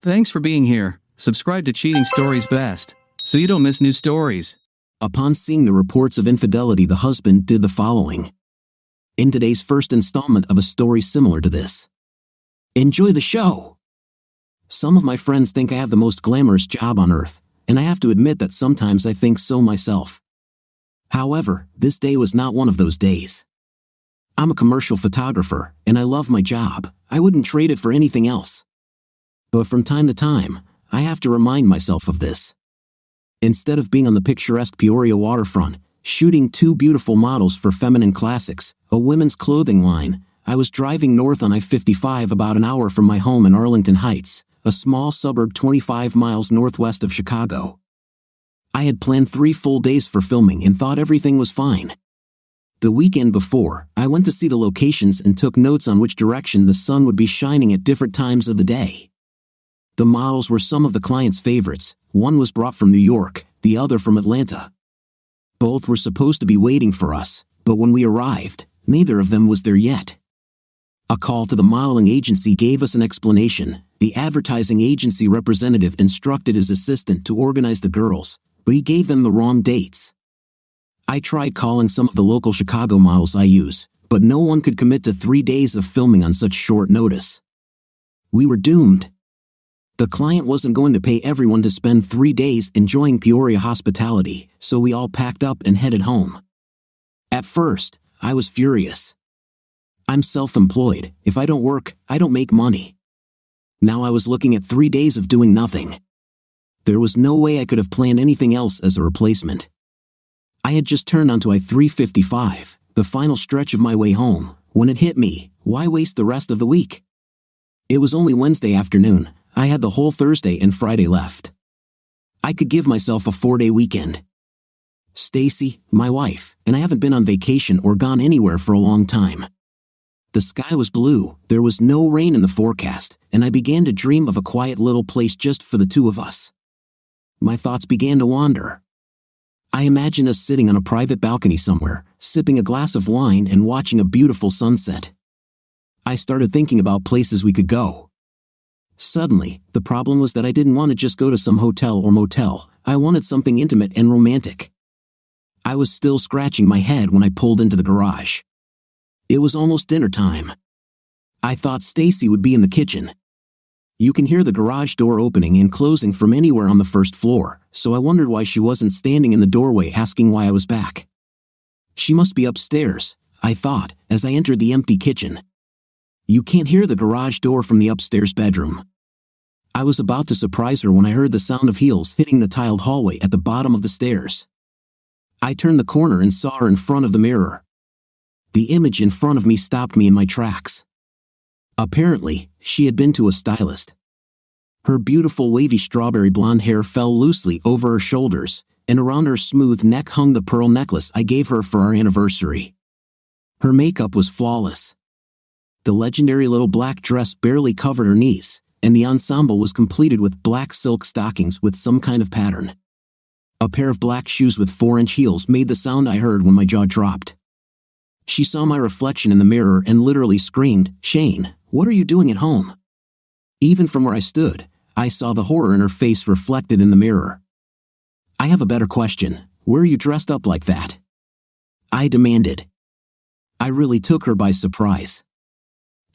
Thanks for being here. Subscribe to Cheating Stories Best, so you don't miss new stories. Upon seeing the reports of infidelity, the husband did the following. In today's first installment of a story similar to this. Enjoy the show! Some of my friends think I have the most glamorous job on earth, and I have to admit that sometimes I think so myself. However, this day was not one of those days. I'm a commercial photographer, and I love my job. I wouldn't trade it for anything else. But from time to time, I have to remind myself of this. Instead of being on the picturesque Peoria waterfront, shooting two beautiful models for Feminine Classics, a women's clothing line, I was driving north on I-55 about an hour from my home in Arlington Heights, a small suburb 25 miles northwest of Chicago. I had planned 3 full days for filming and thought everything was fine. The weekend before, I went to see the locations and took notes on which direction the sun would be shining at different times of the day. The models were some of the client's favorites. One was brought from New York, the other from Atlanta. Both were supposed to be waiting for us, but when we arrived, neither of them was there yet. A call to the modeling agency gave us an explanation. The advertising agency representative instructed his assistant to organize the girls, but he gave them the wrong dates. I tried calling some of the local Chicago models I use, but no one could commit to 3 days of filming on such short notice. We were doomed. The client wasn't going to pay everyone to spend 3 days enjoying Peoria hospitality, so we all packed up and headed home. At first, I was furious. I'm self-employed. If I don't work, I don't make money. Now I was looking at 3 days of doing nothing. There was no way I could have planned anything else as a replacement. I had just turned onto I-355, the final stretch of my way home, when it hit me: why waste the rest of the week? It was only Wednesday afternoon. I had the whole Thursday and Friday left. I could give myself a 4-day weekend. Stacy, my wife, and I haven't been on vacation or gone anywhere for a long time. The sky was blue, there was no rain in the forecast, and I began to dream of a quiet little place just for the two of us. My thoughts began to wander. I imagined us sitting on a private balcony somewhere, sipping a glass of wine and watching a beautiful sunset. I started thinking about places we could go. Suddenly, the problem was that I didn't want to just go to some hotel or motel. I wanted something intimate and romantic. I was still scratching my head when I pulled into the garage. It was almost dinner time. I thought Stacy would be in the kitchen. You can hear the garage door opening and closing from anywhere on the first floor, so I wondered why she wasn't standing in the doorway asking why I was back. She must be upstairs, I thought, as I entered the empty kitchen. You can't hear the garage door from the upstairs bedroom. I was about to surprise her when I heard the sound of heels hitting the tiled hallway at the bottom of the stairs. I turned the corner and saw her in front of the mirror. The image in front of me stopped me in my tracks. Apparently, she had been to a stylist. Her beautiful wavy strawberry blonde hair fell loosely over her shoulders, and around her smooth neck hung the pearl necklace I gave her for our anniversary. Her makeup was flawless. The legendary little black dress barely covered her knees, and the ensemble was completed with black silk stockings with some kind of pattern. A pair of black shoes with 4-inch heels made the sound I heard when my jaw dropped. She saw my reflection in the mirror and literally screamed, "Shane, what are you doing at home?" Even from where I stood, I saw the horror in her face reflected in the mirror. "I have a better question. Where are you dressed up like that?" I demanded. I really took her by surprise.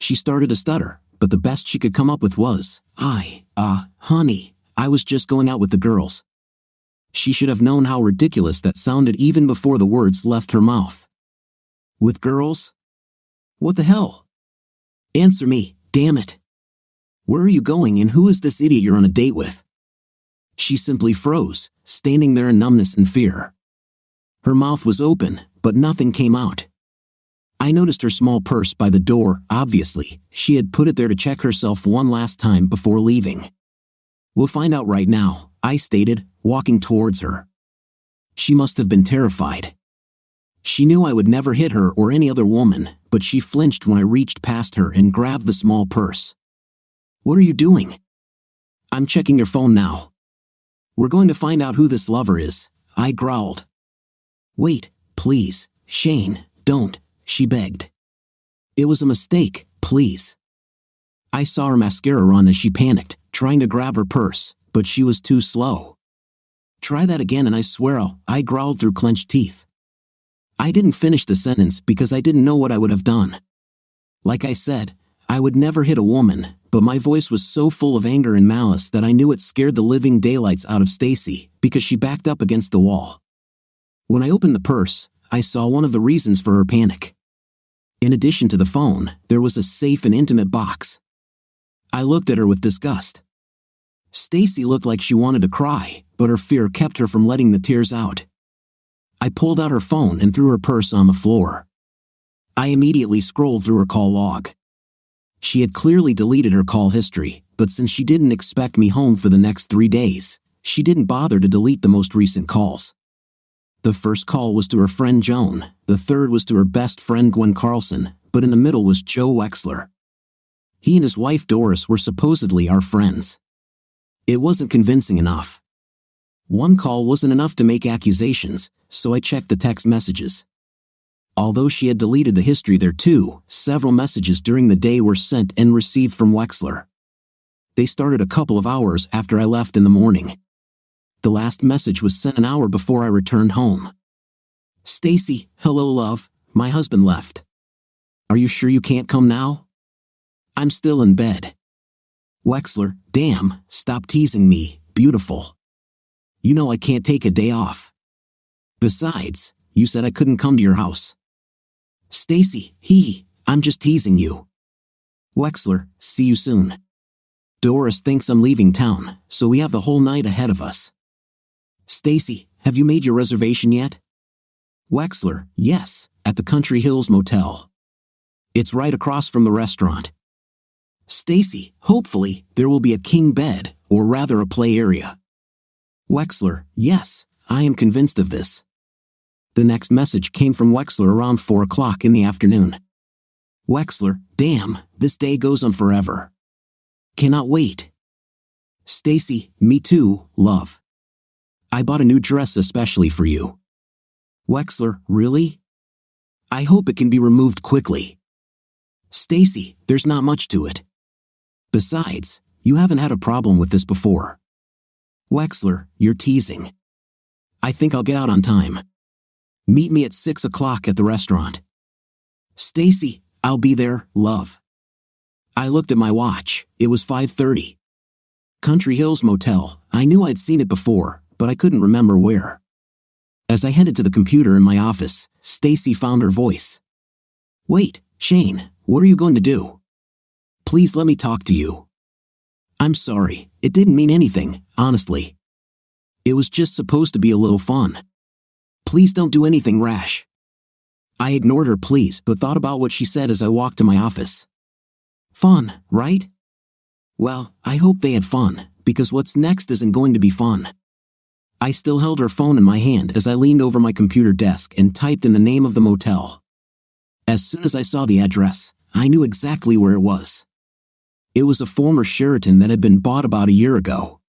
She started to stutter, but the best she could come up with was, honey, I was just going out with the girls." She should have known how ridiculous that sounded even before the words left her mouth. With girls? What the hell? Answer me, damn it. Where are you going and who is this idiot you're on a date with? She simply froze, standing there in numbness and fear. Her mouth was open, but nothing came out. I noticed her small purse by the door. Obviously, she had put it there to check herself one last time before leaving. "We'll find out right now," I stated, walking towards her. She must have been terrified. She knew I would never hit her or any other woman, but she flinched when I reached past her and grabbed the small purse. "What are you doing?" "I'm checking your phone now." "We're going to find out who this lover is," I growled. "Wait, please, Shane, don't," she begged. "It was a mistake, please." I saw her mascara run as she panicked, trying to grab her purse, but she was too slow. Try that again and I swear I growled through clenched teeth. I didn't finish the sentence because I didn't know what I would have done. Like I said, I would never hit a woman, but my voice was so full of anger and malice that I knew it scared the living daylights out of Stacy because she backed up against the wall. When I opened the purse, I saw one of the reasons for her panic. In addition to the phone, there was a safe and intimate box. I looked at her with disgust. Stacy looked like she wanted to cry, but her fear kept her from letting the tears out. I pulled out her phone and threw her purse on the floor. I immediately scrolled through her call log. She had clearly deleted her call history, but since she didn't expect me home for the next 3 days, she didn't bother to delete the most recent calls. The first call was to her friend Joan, the third was to her best friend Gwen Carlson, but in the middle was Joe Wexler. He and his wife Doris were supposedly our friends. It wasn't convincing enough. One call wasn't enough to make accusations, so I checked the text messages. Although she had deleted the history there too, several messages during the day were sent and received from Wexler. They started a couple of hours after I left in the morning. The last message was sent an hour before I returned home. Stacy, hello love, my husband left. Are you sure you can't come now? I'm still in bed. Wexler, damn, stop teasing me, beautiful. You know I can't take a day off. Besides, you said I couldn't come to your house. Stacy, I'm just teasing you. Wexler, see you soon. Doris thinks I'm leaving town, so we have the whole night ahead of us. Stacy, have you made your reservation yet? Wexler, yes, at the Country Hills Motel. It's right across from the restaurant. Stacy, hopefully, there will be a king bed, or rather a play area. Wexler, yes, I am convinced of this. The next message came from Wexler around 4 o'clock in the afternoon. Wexler, damn, this day goes on forever. Cannot wait. Stacy, me too, love. I bought a new dress especially for you. Wexler, really? I hope it can be removed quickly. Stacy, there's not much to it. Besides, you haven't had a problem with this before. Wexler, you're teasing. I think I'll get out on time. Meet me at 6 o'clock at the restaurant. Stacy, I'll be there, love. I looked at my watch. It was 5:30. Country Hills Motel. I knew I'd seen it before, but I couldn't remember where. As I headed to the computer in my office, Stacy found her voice. Wait, Shane, what are you going to do? Please let me talk to you. I'm sorry, it didn't mean anything, honestly. It was just supposed to be a little fun. Please don't do anything rash. I ignored her pleas but thought about what she said as I walked to my office. Fun, right? Well, I hope they had fun, because what's next isn't going to be fun. I still held her phone in my hand as I leaned over my computer desk and typed in the name of the motel. As soon as I saw the address, I knew exactly where it was. It was a former Sheraton that had been bought about a year ago.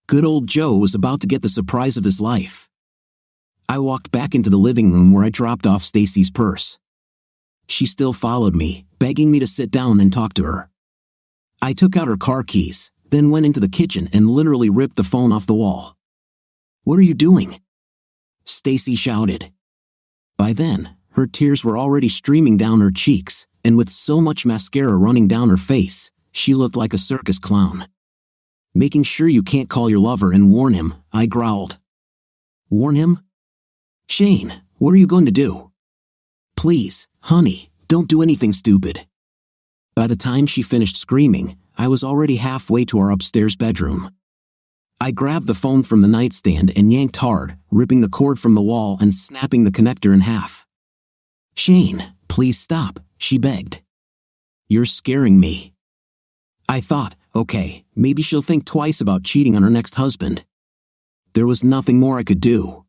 Good old Joe was about to get the surprise of his life. I walked back into the living room where I dropped off Stacy's purse. She still followed me, begging me to sit down and talk to her. I took out her car keys, then went into the kitchen and literally ripped the phone off the wall. What are you doing? Stacy shouted. By then, her tears were already streaming down her cheeks, and with so much mascara running down her face, she looked like a circus clown. Making sure you can't call your lover and warn him, I growled. Warn him? Shane, what are you going to do? Please, honey, don't do anything stupid. By the time she finished screaming, I was already halfway to our upstairs bedroom. I grabbed the phone from the nightstand and yanked hard, ripping the cord from the wall and snapping the connector in half. Shane, please stop, she begged. You're scaring me. I thought, okay, maybe she'll think twice about cheating on her next husband. There was nothing more I could do.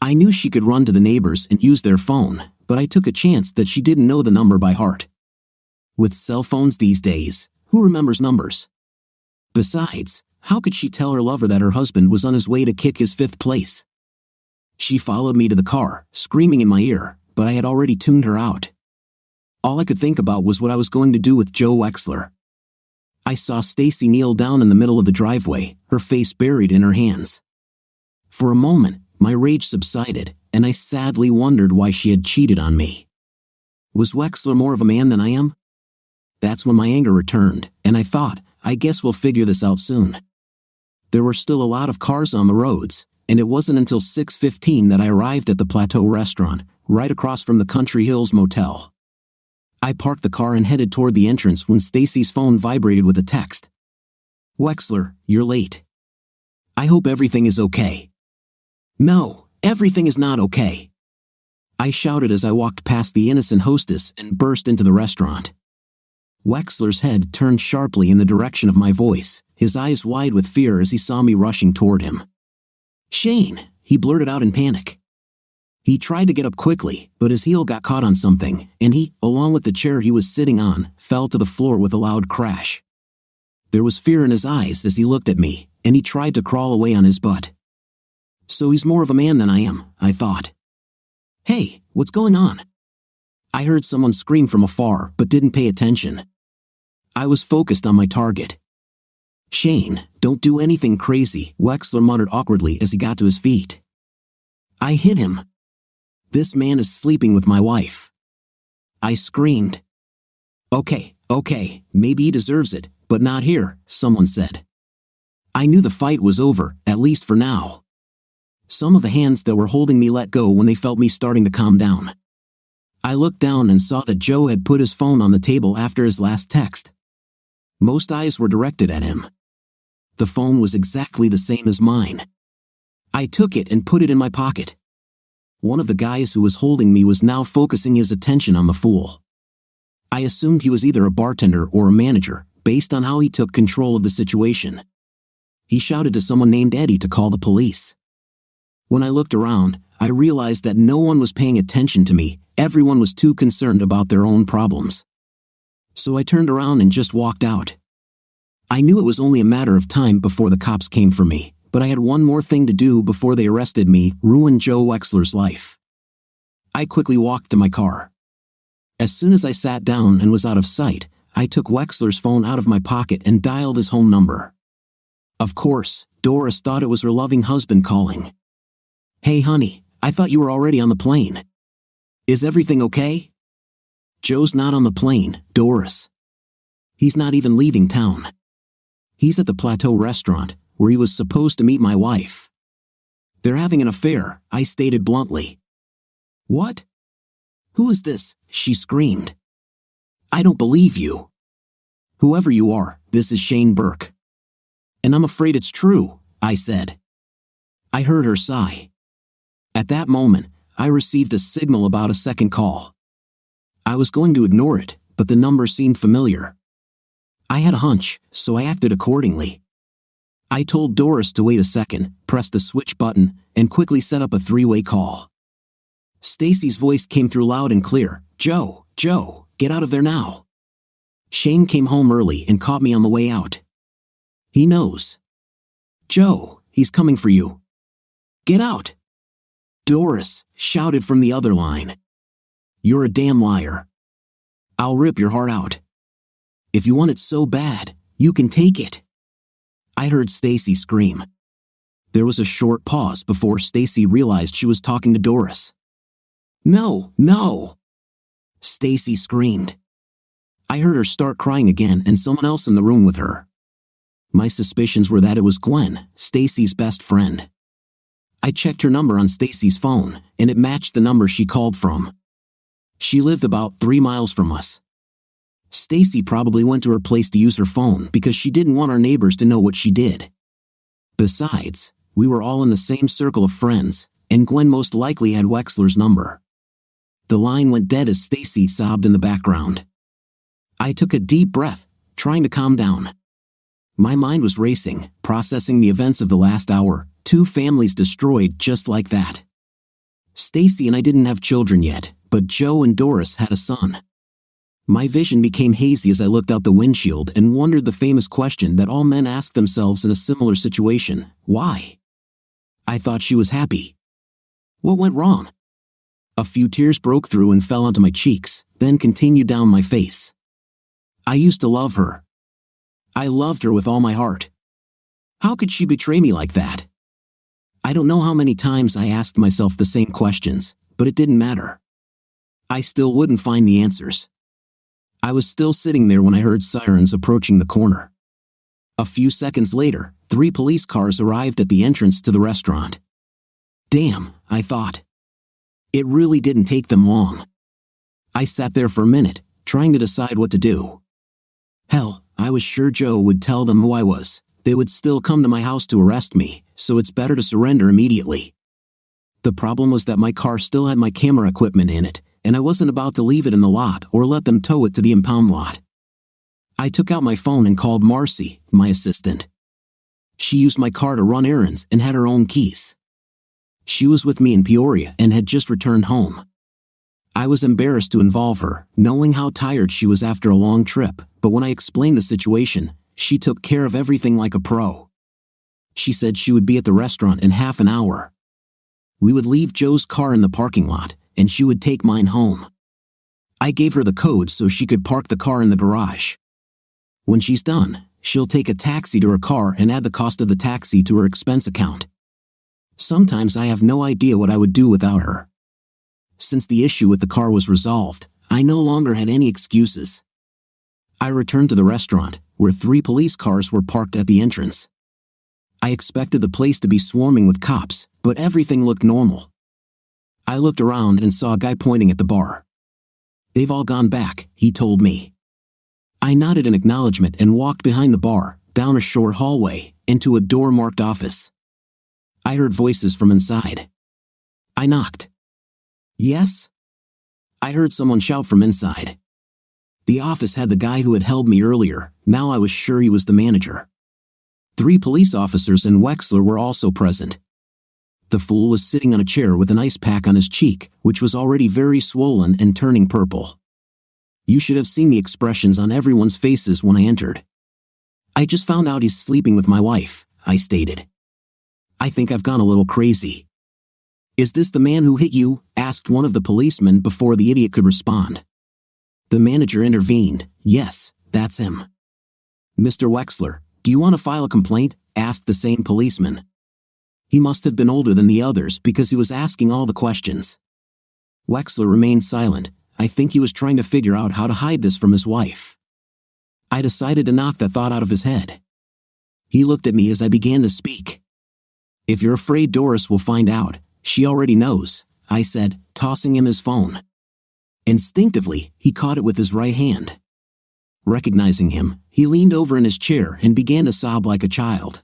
I knew she could run to the neighbors and use their phone, but I took a chance that she didn't know the number by heart. With cell phones these days, who remembers numbers? Besides, how could she tell her lover that her husband was on his way to kick his 5th place? She followed me to the car, screaming in my ear, but I had already tuned her out. All I could think about was what I was going to do with Joe Wexler. I saw Stacy kneel down in the middle of the driveway, her face buried in her hands. For a moment, my rage subsided, and I sadly wondered why she had cheated on me. Was Wexler more of a man than I am? That's when my anger returned, and I thought, I guess we'll figure this out soon. There were still a lot of cars on the roads, and it wasn't until 6:15 that I arrived at the Plateau restaurant, right across from the Country Hills Motel. I parked the car and headed toward the entrance when Stacy's phone vibrated with a text. "Wexler, you're late. I hope everything is okay." "No, everything is not okay," I shouted as I walked past the innocent hostess and burst into the restaurant. Wexler's head turned sharply in the direction of my voice, his eyes wide with fear as he saw me rushing toward him. "Shane," he blurted out in panic. He tried to get up quickly, but his heel got caught on something, and he, along with the chair he was sitting on, fell to the floor with a loud crash. There was fear in his eyes as he looked at me, and he tried to crawl away on his butt. So he's more of a man than I am, I thought. "Hey, what's going on?" I heard someone scream from afar, but didn't pay attention. I was focused on my target. "Shane, don't do anything crazy," Wexler muttered awkwardly as he got to his feet. "I hit him. This man is sleeping with my wife." I screamed. Okay, maybe he deserves it, but not here," someone said. I knew the fight was over, at least for now. Some of the hands that were holding me let go when they felt me starting to calm down. I looked down and saw that Joe had put his phone on the table after his last text. Most eyes were directed at him. The phone was exactly the same as mine. I took it and put it in my pocket. One of the guys who was holding me was now focusing his attention on the fool. I assumed he was either a bartender or a manager, based on how he took control of the situation. He shouted to someone named Eddie to call the police. When I looked around, I realized that no one was paying attention to me. Everyone was too concerned about their own problems. So I turned around and just walked out. I knew it was only a matter of time before the cops came for me, but I had one more thing to do before they arrested me: ruin Joe Wexler's life. I quickly walked to my car. As soon as I sat down and was out of sight, I took Wexler's phone out of my pocket and dialed his home number. Of course, Doris thought it was her loving husband calling. "Hey honey, I thought you were already on the plane. Is everything okay?" "Joe's not on the plane, Doris. He's not even leaving town. He's at the Plateau restaurant, where he was supposed to meet my wife. They're having an affair," I stated bluntly. "What? Who is this?" she screamed. "I don't believe you." "Whoever you are, this is Shane Burke." "And I'm afraid it's true," I said. I heard her sigh. At that moment, I received a signal about a second call. I was going to ignore it, but the number seemed familiar. I had a hunch, so I acted accordingly. I told Doris to wait a second, pressed the switch button, and quickly set up a three-way call. Stacy's voice came through loud and clear. Joe, get out of there now." Shane came home early and caught me on the way out. "He knows." "Joe, he's coming for you." "Get out." Doris shouted from the other line. "You're a damn liar. I'll rip your heart out. If you want it so bad, you can take it." I heard Stacy scream. There was a short pause before Stacy realized she was talking to Doris. No. Stacy screamed. I heard her start crying again and someone else in the room with her. My suspicions were that it was Gwen, Stacy's best friend. I checked her number on Stacy's phone, and it matched the number she called from. She lived about 3 miles from us. Stacy probably went to her place to use her phone because she didn't want our neighbors to know what she did. Besides, we were all in the same circle of friends, and Gwen most likely had Wexler's number. The line went dead as Stacy sobbed in the background. I took a deep breath, trying to calm down. My mind was racing, processing the events of the last hour. 2 families destroyed just like that. Stacy and I didn't have children yet, but Joe and Doris had a son. My vision became hazy as I looked out the windshield and wondered the famous question that all men ask themselves in a similar situation: why? I thought she was happy. What went wrong? A few tears broke through and fell onto my cheeks, then continued down my face. I used to love her. I loved her with all my heart. How could she betray me like that? I don't know how many times I asked myself the same questions, but it didn't matter. I still wouldn't find the answers. I was still sitting there when I heard sirens approaching the corner. A few seconds later, 3 police cars arrived at the entrance to the restaurant. Damn, I thought. It really didn't take them long. I sat there for a minute, trying to decide what to do. Hell, I was sure Joe would tell them who I was. They would still come to my house to arrest me, so it's better to surrender immediately. The problem was that my car still had my camera equipment in it, and I wasn't about to leave it in the lot or let them tow it to the impound lot. I took out my phone and called Marcy, my assistant. She used my car to run errands and had her own keys. She was with me in Peoria and had just returned home. I was embarrassed to involve her, knowing how tired she was after a long trip, but when I explained the situation, she took care of everything like a pro. She said she would be at the restaurant in half an hour. We would leave Joe's car in the parking lot, and she would take mine home. I gave her the code so she could park the car in the garage. When she's done, she'll take a taxi to her car and add the cost of the taxi to her expense account. Sometimes I have no idea what I would do without her. Since the issue with the car was resolved, I no longer had any excuses. I returned to the restaurant, where 3 police cars were parked at the entrance. I expected the place to be swarming with cops, but everything looked normal. I looked around and saw a guy pointing at the bar. "They've all gone back," he told me. I nodded in acknowledgement and walked behind the bar, down a short hallway, into a door marked office. I heard voices from inside. I knocked. "Yes?" I heard someone shout from inside. The office had the guy who had held me earlier. Now I was sure he was the manager. 3 police officers and Wexler were also present. The fool was sitting on a chair with an ice pack on his cheek, which was already very swollen and turning purple. You should have seen the expressions on everyone's faces when I entered. "I just found out he's sleeping with my wife," I stated. "I think I've gone a little crazy." "Is this the man who hit you?" asked one of the policemen before the idiot could respond. The manager intervened. "Yes, that's him." "Mr. Wexler, do you want to file a complaint?" asked the same policeman. He must have been older than the others because he was asking all the questions. Wexler remained silent. I think he was trying to figure out how to hide this from his wife. I decided to knock that thought out of his head. He looked at me as I began to speak. "If you're afraid Doris will find out, she already knows," I said, tossing him his phone. Instinctively, he caught it with his right hand. Recognizing him, he leaned over in his chair and began to sob like a child.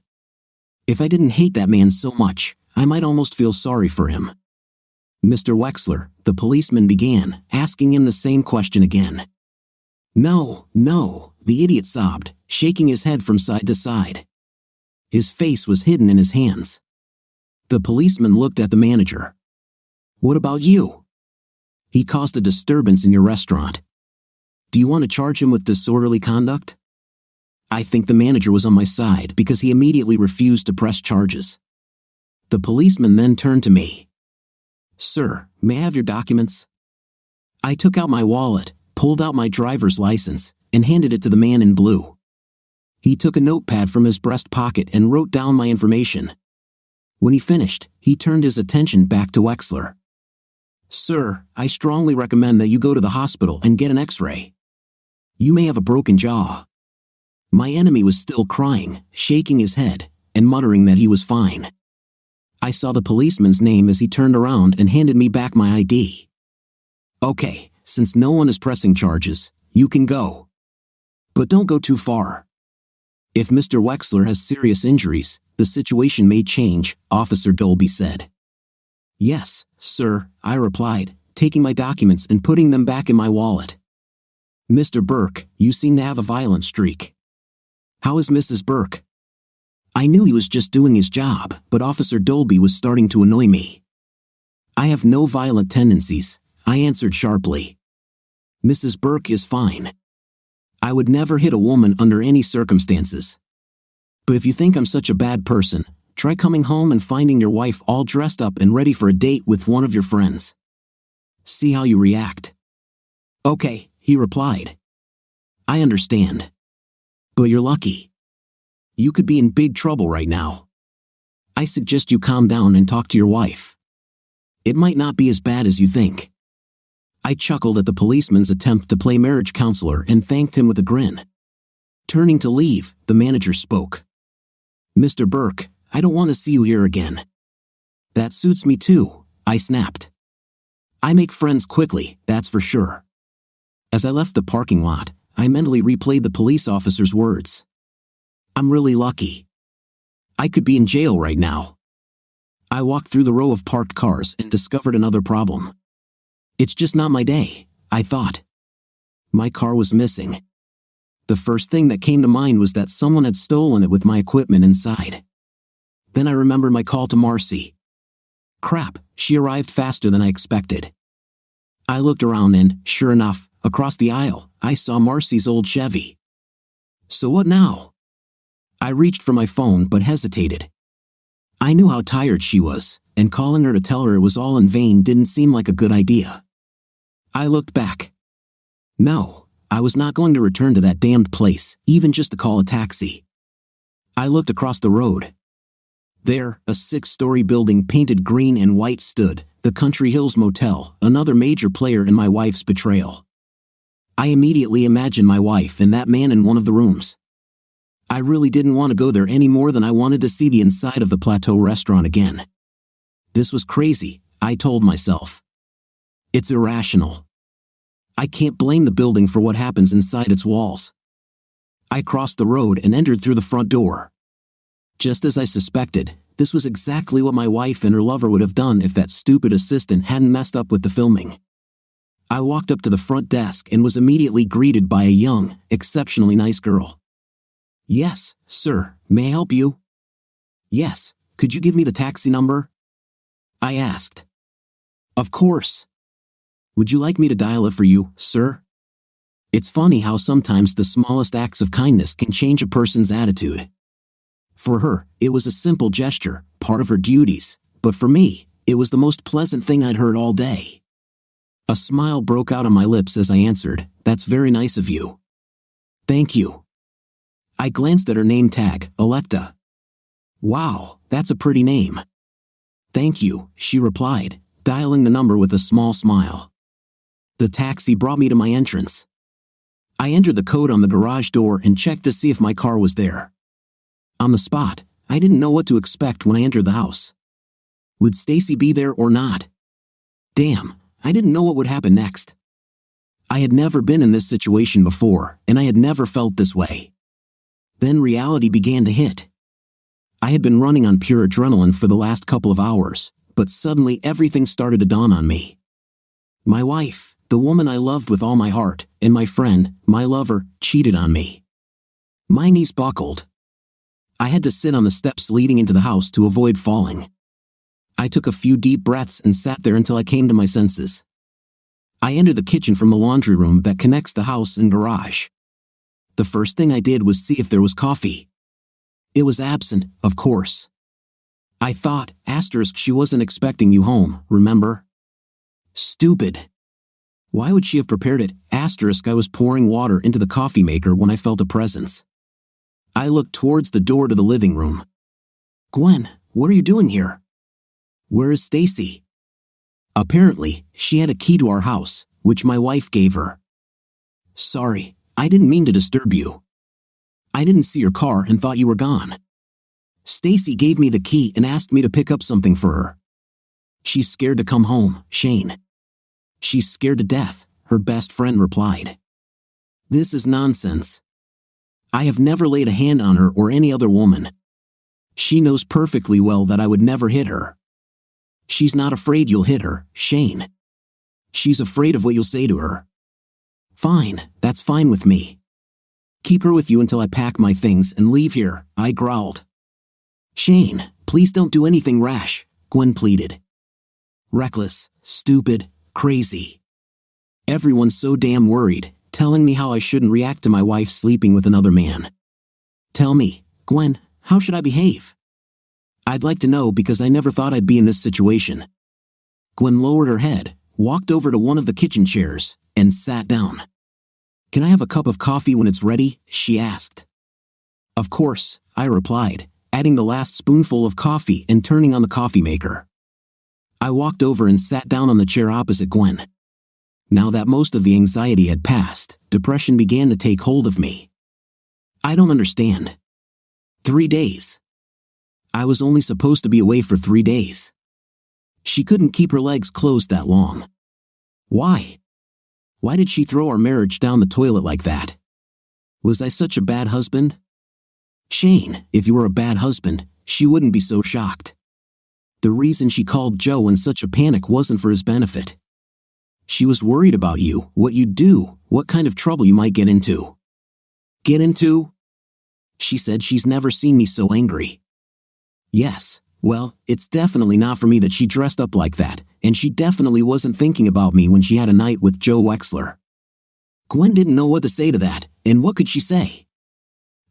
If I didn't hate that man so much, I might almost feel sorry for him. "Mr. Wexler," the policeman began, asking him the same question again. No, the idiot sobbed, shaking his head from side to side. His face was hidden in his hands. The policeman looked at the manager. "What about you? He caused a disturbance in your restaurant. Do you want to charge him with disorderly conduct?" I think the manager was on my side because he immediately refused to press charges. The policeman then turned to me. "Sir, may I have your documents?" I took out my wallet, pulled out my driver's license, and handed it to the man in blue. He took a notepad from his breast pocket and wrote down my information. When he finished, he turned his attention back to Wexler. "Sir, I strongly recommend that you go to the hospital and get an X-ray. You may have a broken jaw." My enemy was still crying, shaking his head, and muttering that he was fine. I saw the policeman's name as he turned around and handed me back my ID. "Okay, since no one is pressing charges, you can go. But don't go too far. If Mr. Wexler has serious injuries, the situation may change," Officer Dolby said. "Yes, sir," I replied, taking my documents and putting them back in my wallet. "Mr. Burke, you seem to have a violent streak. How is Mrs. Burke?" I knew he was just doing his job, but Officer Dolby was starting to annoy me. "I have no violent tendencies," I answered sharply. "Mrs. Burke is fine. I would never hit a woman under any circumstances. But if you think I'm such a bad person, try coming home and finding your wife all dressed up and ready for a date with one of your friends. See how you react." "Okay," he replied. "I understand. But you're lucky. You could be in big trouble right now. I suggest you calm down and talk to your wife. It might not be as bad as you think." I chuckled at the policeman's attempt to play marriage counselor and thanked him with a grin. Turning to leave, the manager spoke. "Mr. Burke, I don't want to see you here again." "That suits me too," I snapped. "I make friends quickly, that's for sure." As I left the parking lot, I mentally replayed the police officer's words. I'm really lucky. I could be in jail right now. I walked through the row of parked cars and discovered another problem. It's just not my day, I thought. My car was missing. The first thing that came to mind was that someone had stolen it with my equipment inside. Then I remembered my call to Marcy. Crap, she arrived faster than I expected. I looked around and, sure enough, across the aisle, I saw Marcy's old Chevy. So what now? I reached for my phone but hesitated. I knew how tired she was, and calling her to tell her it was all in vain didn't seem like a good idea. I looked back. No, I was not going to return to that damned place, even just to call a taxi. I looked across the road. There, a 6-story building painted green and white stood, the Country Hills Motel, another major player in my wife's betrayal. I immediately imagined my wife and that man in one of the rooms. I really didn't want to go there any more than I wanted to see the inside of the Plateau restaurant again. This was crazy, I told myself. It's irrational. I can't blame the building for what happens inside its walls. I crossed the road and entered through the front door. Just as I suspected, this was exactly what my wife and her lover would have done if that stupid assistant hadn't messed up with the filming. I walked up to the front desk and was immediately greeted by a young, exceptionally nice girl. Yes, sir, may I help you? Yes, could you give me the taxi number? I asked. Of course. Would you like me to dial it for you, sir? It's funny how sometimes the smallest acts of kindness can change a person's attitude. For her, it was a simple gesture, part of her duties, but for me, it was the most pleasant thing I'd heard all day. A smile broke out on my lips as I answered, "That's very nice of you." "Thank you." I glanced at her name tag, Electa. "Wow, that's a pretty name." "Thank you," she replied, dialing the number with a small smile. The taxi brought me to my entrance. I entered the code on the garage door and checked to see if my car was there. On the spot, I didn't know what to expect when I entered the house. Would Stacy be there or not? Damn, I didn't know what would happen next. I had never been in this situation before, and I had never felt this way. Then reality began to hit. I had been running on pure adrenaline for the last couple of hours, but suddenly everything started to dawn on me. My wife, the woman I loved with all my heart, and my friend, my lover, cheated on me. My knees buckled. I had to sit on the steps leading into the house to avoid falling. I took a few deep breaths and sat there until I came to my senses. I entered the kitchen from the laundry room that connects the house and garage. The first thing I did was see if there was coffee. It was absent, of course. I thought, she wasn't expecting you home, remember? Stupid. Why would she have prepared it? I was pouring water into the coffee maker when I felt a presence. I looked towards the door to the living room. Gwen, what are you doing here? Where is Stacy? Apparently, she had a key to our house, which my wife gave her. Sorry, I didn't mean to disturb you. I didn't see your car and thought you were gone. Stacy gave me the key and asked me to pick up something for her. She's scared to come home, Shane. She's scared to death, her best friend replied. This is nonsense. I have never laid a hand on her or any other woman. She knows perfectly well that I would never hit her. She's not afraid you'll hit her, Shane. She's afraid of what you'll say to her. Fine, that's fine with me. Keep her with you until I pack my things and leave here, I growled. Shane, please don't do anything rash, Gwen pleaded. Reckless, stupid, crazy. Everyone's so damn worried, telling me how I shouldn't react to my wife sleeping with another man. Tell me, Gwen, how should I behave? I'd like to know because I never thought I'd be in this situation. Gwen lowered her head, walked over to one of the kitchen chairs, and sat down. Can I have a cup of coffee when it's ready? She asked. Of course, I replied, adding the last spoonful of coffee and turning on the coffee maker. I walked over and sat down on the chair opposite Gwen. Now that most of the anxiety had passed, depression began to take hold of me. I don't understand. 3 days. I was only supposed to be away for 3 days. She couldn't keep her legs closed that long. Why? Why did she throw our marriage down the toilet like that? Was I such a bad husband? Shane, if you were a bad husband, she wouldn't be so shocked. The reason she called Joe in such a panic wasn't for his benefit. She was worried about you, what you'd do, what kind of trouble you might get into. Get into? She said she's never seen me so angry. Yes, well, it's definitely not for me that she dressed up like that, and she definitely wasn't thinking about me when she had a night with Joe Wexler. Gwen didn't know what to say to that, and what could she say?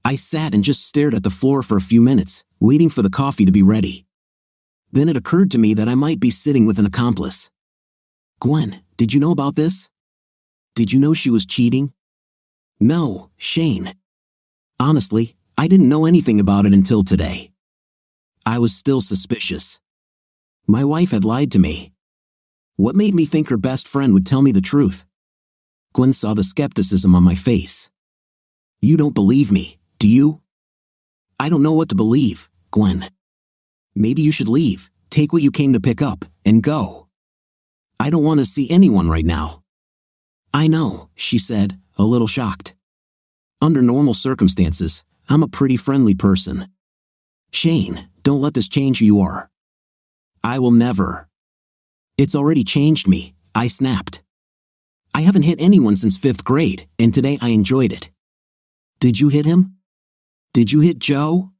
I sat and just stared at the floor for a few minutes, waiting for the coffee to be ready. Then it occurred to me that I might be sitting with an accomplice. Gwen, did you know about this? Did you know she was cheating? No, Shane. Honestly, I didn't know anything about it until today. I was still suspicious. My wife had lied to me. What made me think her best friend would tell me the truth? Gwen saw the skepticism on my face. You don't believe me, do you? I don't know what to believe, Gwen. Maybe you should leave, take what you came to pick up, and go. I don't want to see anyone right now. I know, she said, a little shocked. Under normal circumstances, I'm a pretty friendly person. Shane, don't let this change who you are. I will never. It's already changed me, I snapped. I haven't hit anyone since 5th grade, and today I enjoyed it. Did you hit him? Did you hit Joe?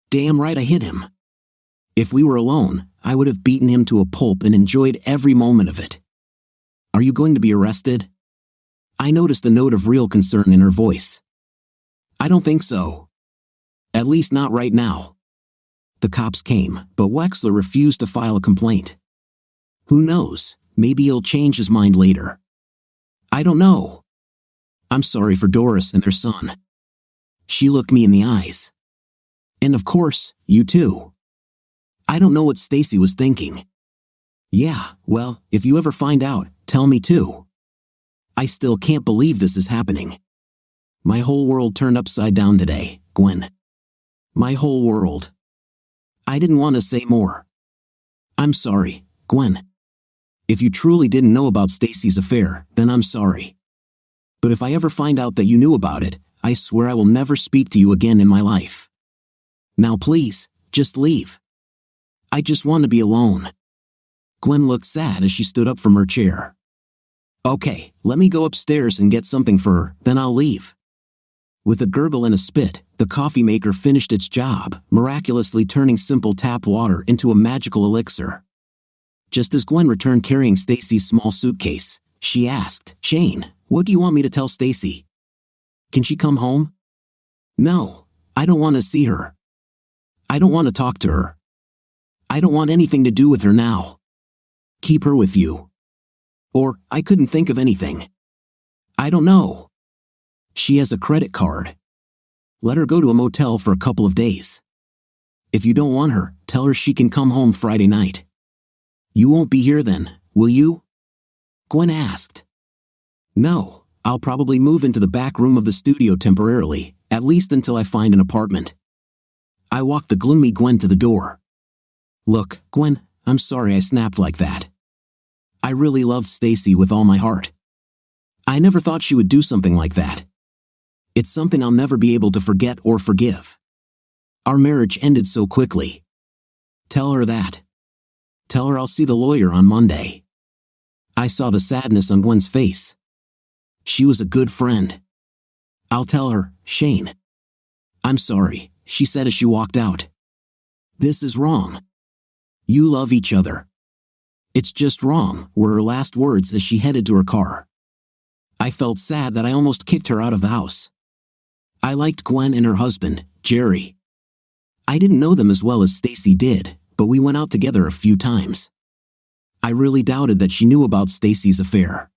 Damn right I hit him. If we were alone, I would have beaten him to a pulp and enjoyed every moment of it. Are you going to be arrested? I noticed a note of real concern in her voice. I don't think so. At least not right now. The cops came, but Wexler refused to file a complaint. Who knows, maybe he'll change his mind later. I don't know. I'm sorry for Doris and their son. She looked me in the eyes. And of course, you too. I don't know what Stacy was thinking. Yeah, well, if you ever find out, tell me too. I still can't believe this is happening. My whole world turned upside down today, Gwen. My whole world. I didn't want to say more. I'm sorry, Gwen. If you truly didn't know about Stacy's affair, then I'm sorry. But if I ever find out that you knew about it, I swear I will never speak to you again in my life. Now please, just leave. I just want to be alone. Gwen looked sad as she stood up from her chair. Okay, let me go upstairs and get something for her, then I'll leave. With a gurgle and a spit, the coffee maker finished its job, miraculously turning simple tap water into a magical elixir. Just as Gwen returned carrying Stacy's small suitcase, she asked, Shane, what do you want me to tell Stacy? Can she come home? No, I don't want to see her. I don't want to talk to her. I don't want anything to do with her now. Keep her with you. Or, I couldn't think of anything. I don't know. She has a credit card. Let her go to a motel for a couple of days. If you don't want her, tell her she can come home Friday night. You won't be here then, will you? Gwen asked. No, I'll probably move into the back room of the studio temporarily, at least until I find an apartment. I walked the gloomy Gwen to the door. Look, Gwen, I'm sorry I snapped like that. I really loved Stacy with all my heart. I never thought she would do something like that. It's something I'll never be able to forget or forgive. Our marriage ended so quickly. Tell her that. Tell her I'll see the lawyer on Monday. I saw the sadness on Gwen's face. She was a good friend. I'll tell her, Shane. I'm sorry, she said as she walked out. This is wrong. You love each other. It's just wrong, were her last words as she headed to her car. I felt sad that I almost kicked her out of the house. I liked Gwen and her husband, Jerry. I didn't know them as well as Stacy did, but we went out together a few times. I really doubted that she knew about Stacy's affair.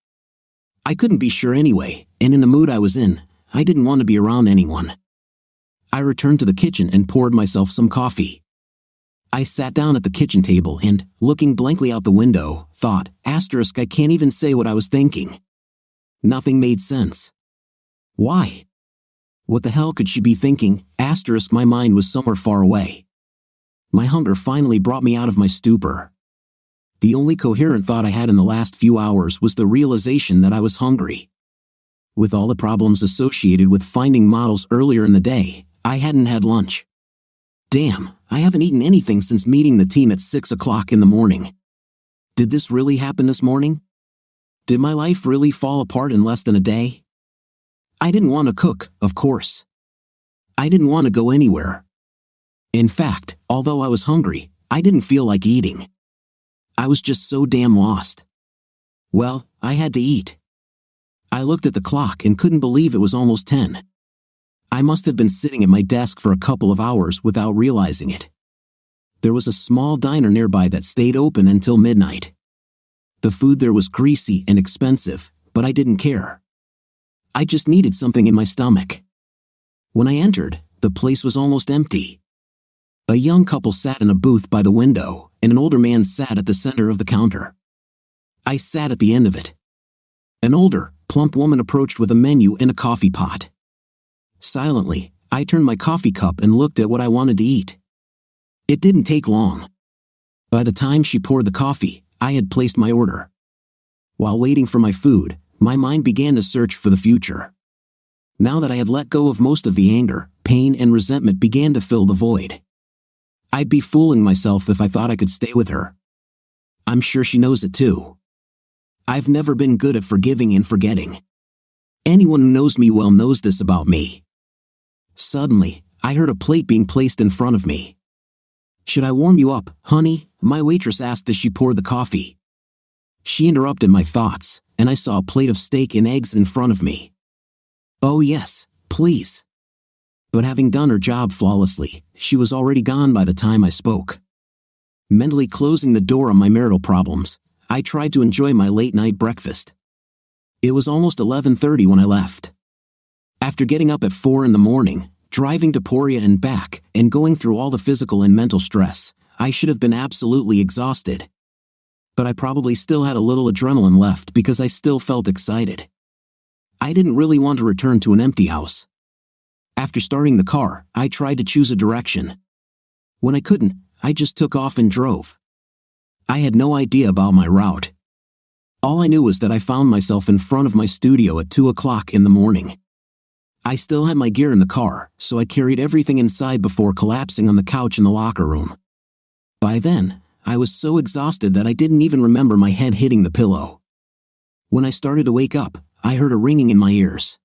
I couldn't be sure anyway, and in the mood I was in, I didn't want to be around anyone. I returned to the kitchen and poured myself some coffee. I sat down at the kitchen table and, looking blankly out the window, thought, I can't even say what I was thinking. Nothing made sense. Why? What the hell could she be thinking? My mind was somewhere far away. My hunger finally brought me out of my stupor. The only coherent thought I had in the last few hours was the realization that I was hungry. With all the problems associated with finding models earlier in the day, I hadn't had lunch. Damn, I haven't eaten anything since meeting the team at 6 o'clock in the morning. Did this really happen this morning? Did my life really fall apart in less than a day? I didn't want to cook, of course. I didn't want to go anywhere. In fact, although I was hungry, I didn't feel like eating. I was just so damn lost. Well, I had to eat. I looked at the clock and couldn't believe it was almost 10. I must have been sitting at my desk for a couple of hours without realizing it. There was a small diner nearby that stayed open until midnight. The food there was greasy and expensive, but I didn't care. I just needed something in my stomach. When I entered, the place was almost empty. A young couple sat in a booth by the window, and an older man sat at the center of the counter. I sat at the end of it. An older, plump woman approached with a menu and a coffee pot. Silently, I turned my coffee cup and looked at what I wanted to eat. It didn't take long. By the time she poured the coffee, I had placed my order. While waiting for my food, my mind began to search for the future. Now that I had let go of most of the anger, pain and resentment began to fill the void. I'd be fooling myself if I thought I could stay with her. I'm sure she knows it too. I've never been good at forgiving and forgetting. Anyone who knows me well knows this about me. Suddenly, I heard a plate being placed in front of me. Should I warm you up, honey? My waitress asked as she poured the coffee. She interrupted my thoughts, and I saw a plate of steak and eggs in front of me. Oh yes, please. But having done her job flawlessly, she was already gone by the time I spoke. Mentally closing the door on my marital problems, I tried to enjoy my late-night breakfast. It was almost 11:30 when I left. After getting up at 4 in the morning, driving to Poria and back, and going through all the physical and mental stress, I should have been absolutely exhausted. But I probably still had a little adrenaline left because I still felt excited. I didn't really want to return to an empty house. After starting the car, I tried to choose a direction. When I couldn't, I just took off and drove. I had no idea about my route. All I knew was that I found myself in front of my studio at 2 o'clock in the morning. I still had my gear in the car, so I carried everything inside before collapsing on the couch in the locker room. By then, I was so exhausted that I didn't even remember my head hitting the pillow. When I started to wake up, I heard a ringing in my ears.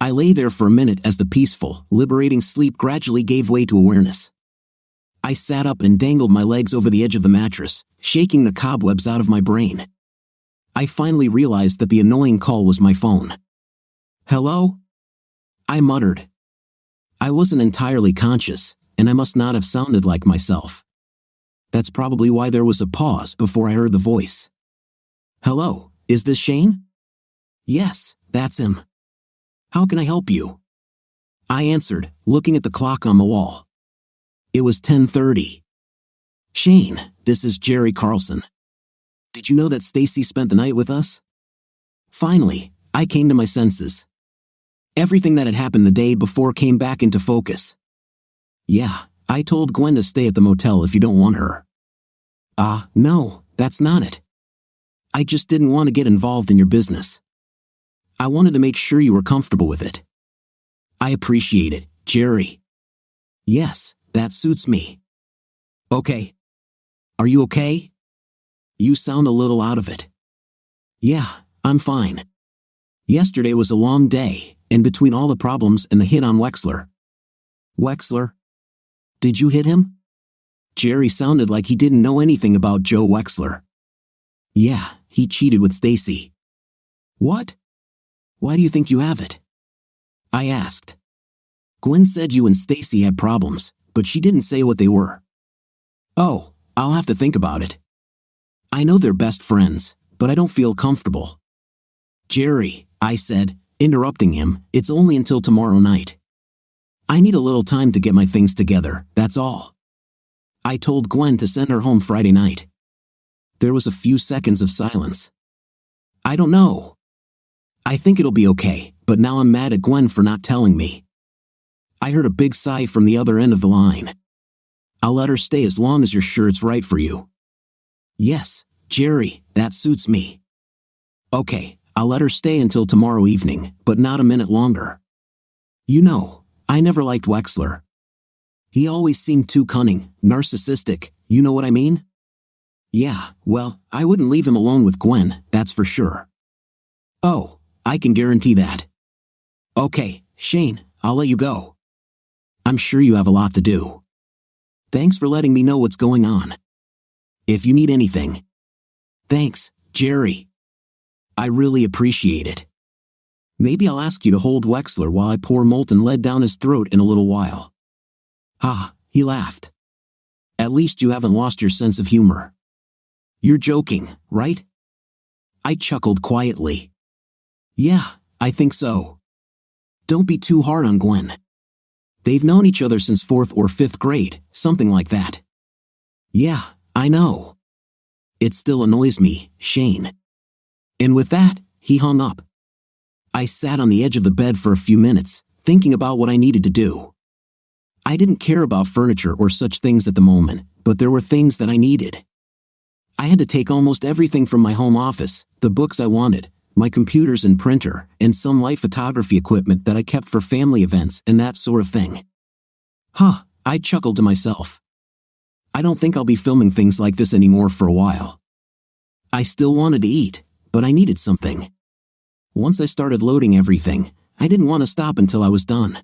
I lay there for a minute as the peaceful, liberating sleep gradually gave way to awareness. I sat up and dangled my legs over the edge of the mattress, shaking the cobwebs out of my brain. I finally realized that the annoying call was my phone. Hello? I muttered. I wasn't entirely conscious, and I must not have sounded like myself. That's probably why there was a pause before I heard the voice. Hello, is this Shane? Yes, that's him. How can I help you? I answered, looking at the clock on the wall. It was 10:30. Shane, this is Jerry Carlson. Did you know that Stacy spent the night with us? Finally, I came to my senses. Everything that had happened the day before came back into focus. Yeah, I told Gwen to stay at the motel if you don't want her. No, that's not it. I just didn't want to get involved in your business. I wanted to make sure you were comfortable with it. I appreciate it, Jerry. Yes, that suits me. Okay. Are you okay? You sound a little out of it. Yeah, I'm fine. Yesterday was a long day, and between all the problems and the hit on Wexler. Wexler? Did you hit him? Jerry sounded like he didn't know anything about Joe Wexler. Yeah, he cheated with Stacy. What? Why do you think you have it? I asked. Gwen said you and Stacy had problems, but she didn't say what they were. Oh, I'll have to think about it. I know they're best friends, but I don't feel comfortable. Jerry, I said, interrupting him, it's only until tomorrow night. I need a little time to get my things together, that's all. I told Gwen to send her home Friday night. There was a few seconds of silence. I don't know. I think it'll be okay, but now I'm mad at Gwen for not telling me. I heard a big sigh from the other end of the line. I'll let her stay as long as you're sure it's right for you. Yes, Jerry, that suits me. Okay, I'll let her stay until tomorrow evening, but not a minute longer. You know, I never liked Wexler. He always seemed too cunning, narcissistic, you know what I mean? Yeah, well, I wouldn't leave him alone with Gwen, that's for sure. Oh, I can guarantee that. Okay, Shane, I'll let you go. I'm sure you have a lot to do. Thanks for letting me know what's going on. If you need anything. Thanks, Jerry. I really appreciate it. Maybe I'll ask you to hold Wexler while I pour molten lead down his throat in a little while. Ha, he laughed. At least you haven't lost your sense of humor. You're joking, right? I chuckled quietly. Yeah, I think so. Don't be too hard on Gwen. They've known each other since 4th or 5th grade, something like that. Yeah, I know. It still annoys me, Shane. And with that, he hung up. I sat on the edge of the bed for a few minutes, thinking about what I needed to do. I didn't care about furniture or such things at the moment, but there were things that I needed. I had to take almost everything from my home office, the books I wanted, my computers and printer, and some light photography equipment that I kept for family events and that sort of thing. Huh, I chuckled to myself. I don't think I'll be filming things like this anymore for a while. I still wanted to eat, but I needed something. Once I started loading everything, I didn't want to stop until I was done.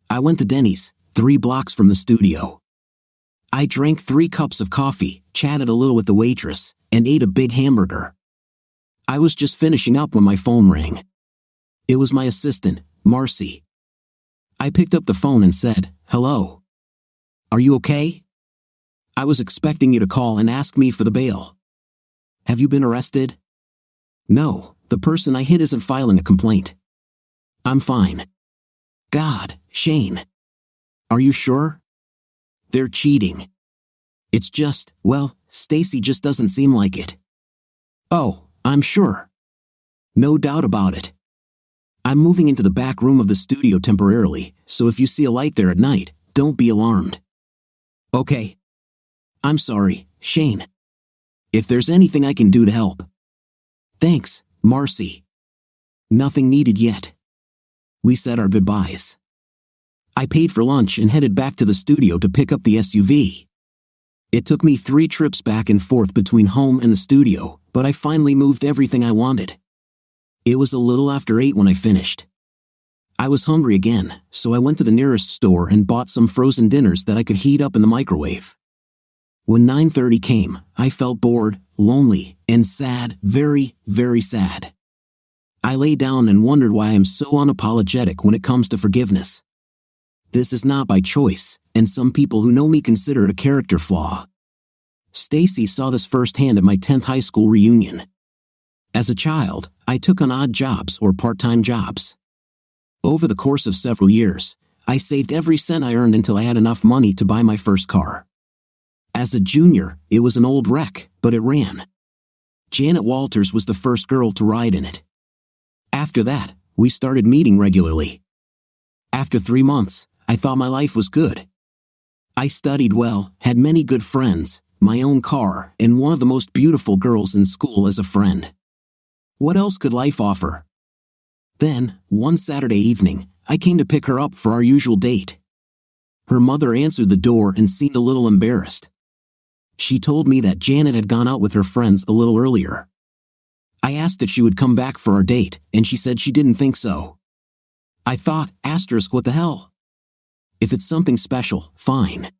I went to Denny's, 3 blocks from the studio. I drank 3 cups of coffee, chatted a little with the waitress, and ate a big hamburger. I was just finishing up when my phone rang. It was my assistant, Marcy. I picked up the phone and said, "Hello. Are you okay? I was expecting you to call and ask me for the bail. Have you been arrested?" "No, the person I hit isn't filing a complaint. I'm fine." "God, Shane. Are you sure? They're cheating. It's just, well, Stacy just doesn't seem like it." "Oh, I'm sure. No doubt about it. I'm moving into the back room of the studio temporarily, so if you see a light there at night, don't be alarmed." "Okay. I'm sorry, Shane. If there's anything I can do to help." "Thanks, Marcy." Nothing needed yet. We said our goodbyes. I paid for lunch and headed back to the studio to pick up the SUV. It took me 3 trips back and forth between home and the studio, but I finally moved everything I wanted. It was a little after 8 when I finished. I was hungry again, so I went to the nearest store and bought some frozen dinners that I could heat up in the microwave. When 9:30 came, I felt bored, lonely, and sad, very, very sad. I lay down and wondered why I am so unapologetic when it comes to forgiveness. This is not by choice, and some people who know me consider it a character flaw. Stacy saw this firsthand at my 10th high school reunion. As a child, I took on odd jobs or part-time jobs. Over the course of several years, I saved every cent I earned until I had enough money to buy my first car. As a junior, it was an old wreck, but it ran. Janet Walters was the first girl to ride in it. After that, we started meeting regularly. After 3 months, I thought my life was good. I studied well, had many good friends, my own car, and one of the most beautiful girls in school as a friend. What else could life offer? Then, one Saturday evening, I came to pick her up for our usual date. Her mother answered the door and seemed a little embarrassed. She told me that Janet had gone out with her friends a little earlier. I asked if she would come back for our date, and she said she didn't think so. I thought, what the hell? If it's something special, fine.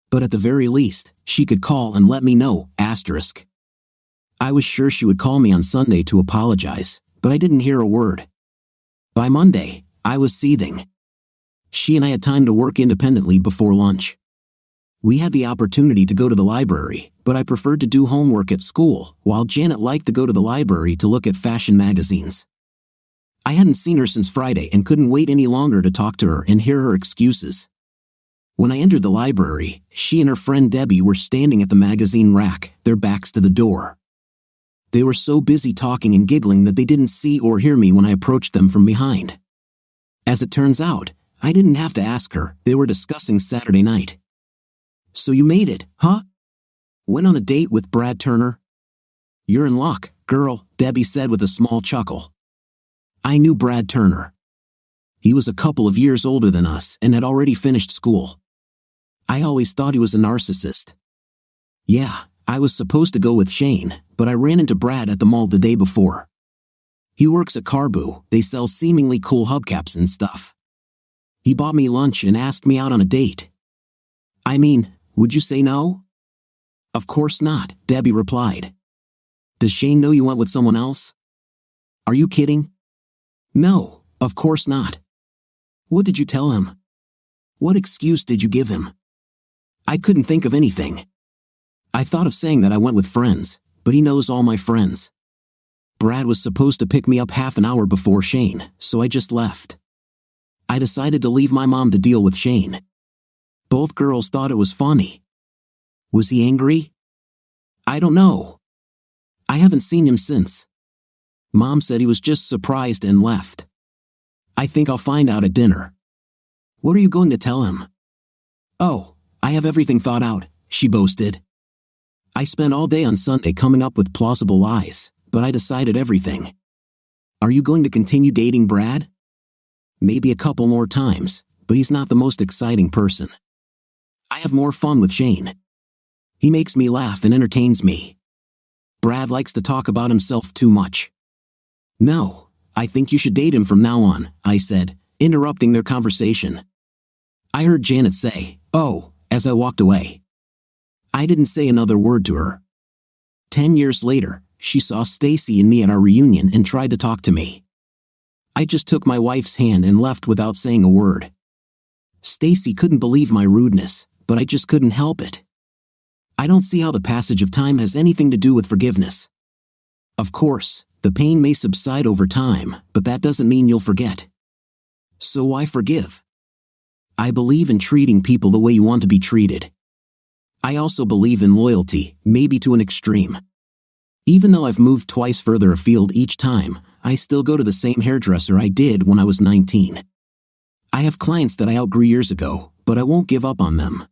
But at the very least, she could call and let me know, I was sure she would call me on Sunday to apologize, but I didn't hear a word. By Monday, I was seething. She and I had time to work independently before lunch. We had the opportunity to go to the library, but I preferred to do homework at school, while Janet liked to go to the library to look at fashion magazines. I hadn't seen her since Friday and couldn't wait any longer to talk to her and hear her excuses. When I entered the library, she and her friend Debbie were standing at the magazine rack, their backs to the door. They were so busy talking and giggling that they didn't see or hear me when I approached them from behind. As it turns out, I didn't have to ask her, they were discussing Saturday night. "So you made it, huh? Went on a date with Brad Turner?" "You're in luck, girl," Debbie said with a small chuckle. I knew Brad Turner. He was a couple of years older than us and had already finished school. I always thought he was a narcissist. Yeah, I was supposed to go with Shane, but I ran into Brad at the mall the day before. He works at Carbu, they sell seemingly cool hubcaps and stuff. He bought me lunch and asked me out on a date. I mean, would you say no? Of course not, Debbie replied. Does Shane know you went with someone else? Are you kidding? No, of course not. What did you tell him? What excuse did you give him? I couldn't think of anything. I thought of saying that I went with friends, but he knows all my friends. Brad was supposed to pick me up half an hour before Shane, so I just left. I decided to leave my mom to deal with Shane. Both girls thought it was funny. Was he angry? I don't know. I haven't seen him since. Mom said he was just surprised and left. I think I'll find out at dinner. What are you going to tell him? Oh, I have everything thought out, she boasted. I spent all day on Sunday coming up with plausible lies, but I decided everything. Are you going to continue dating Brad? Maybe a couple more times, but he's not the most exciting person. I have more fun with Shane. He makes me laugh and entertains me. Brad likes to talk about himself too much. No, I think you should date him from now on, I said, interrupting their conversation. I heard Janet say, "Oh," as I walked away. I didn't say another word to her. 10 years later, she saw Stacy and me at our reunion and tried to talk to me. I just took my wife's hand and left without saying a word. Stacy couldn't believe my rudeness, but I just couldn't help it. I don't see how the passage of time has anything to do with forgiveness. Of course, the pain may subside over time, but that doesn't mean you'll forget. So why forgive? I believe in treating people the way you want to be treated. I also believe in loyalty, maybe to an extreme. Even though I've moved twice further afield each time, I still go to the same hairdresser I did when I was 19. I have clients that I outgrew years ago, but I won't give up on them.